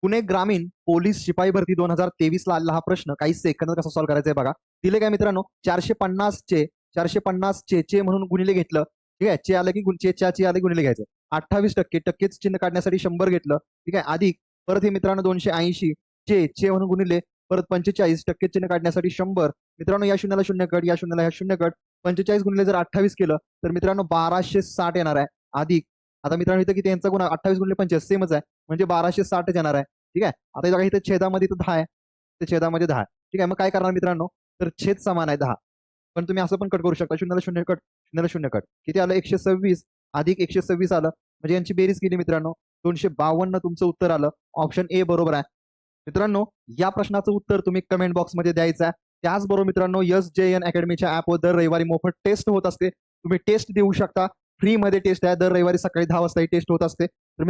पुणे ग्रामीण पोलीस शिपाई भरती 2023 आलेला हा प्रश्न काही सेकंद कसा सॉल्व्ह करायचा आहे बघा. दिले काय मित्रांनो, 450 चे म्हणून गुणिले घेतलं. ठीक आहे, चे आलं की चे आले गुणिले घ्यायचं. 28% टक्केच चिन्ह काढण्यासाठी 100 घेतलं. ठीक आहे, अधिक परत हे मित्रांनो 280 चे म्हणून गुणिले परत 45 टक्के चिन्ह काढण्यासाठी 100. मित्रांनो या शून्याला शून्य कट, या शून्याला ह्या शून्य कट. 45 गुणिले जर 28 केलं तर मित्रांनो 1260 येणार आहे. अधिक आता मित्रांनो इथं किती यांचा गुण 28 गुणिले 45 सेमच आहे, म्हणजे 1260 येणार आहे. ठीक आहे, आता बघा इथं छेदामध्ये इथं 10 आहे, तर छेदामध्ये 10. ठीक आहे, मग काय करणार मित्रांनो, तर छेद समान आहे 10. पण तुम्ही असं पण कट करू शकता, शून्याला शून्य कट, शून्याला शून्य कट. किती आलं, 126 अधिक 126 आलं, म्हणजे यांची बेरीज केली मित्रांनो 252 तुमचं उत्तर आलं. ऑप्शन ए बरोबर आहे. मित्रांनो या प्रश्नाचं उत्तर तुम्ही कमेंट बॉक्समध्ये द्यायचं आहे. त्याचबरोबर मित्रांनो SJN अकॅडमीच्या ऍपवर दर रविवारी मोफत टेस्ट होत असते. तुम्ही टेस्ट देऊ शकता, फ्री मध्ये टेस्ट आहे. दर रविवारी सकाळी 10 वाजता ही टेस्ट होत असते. तर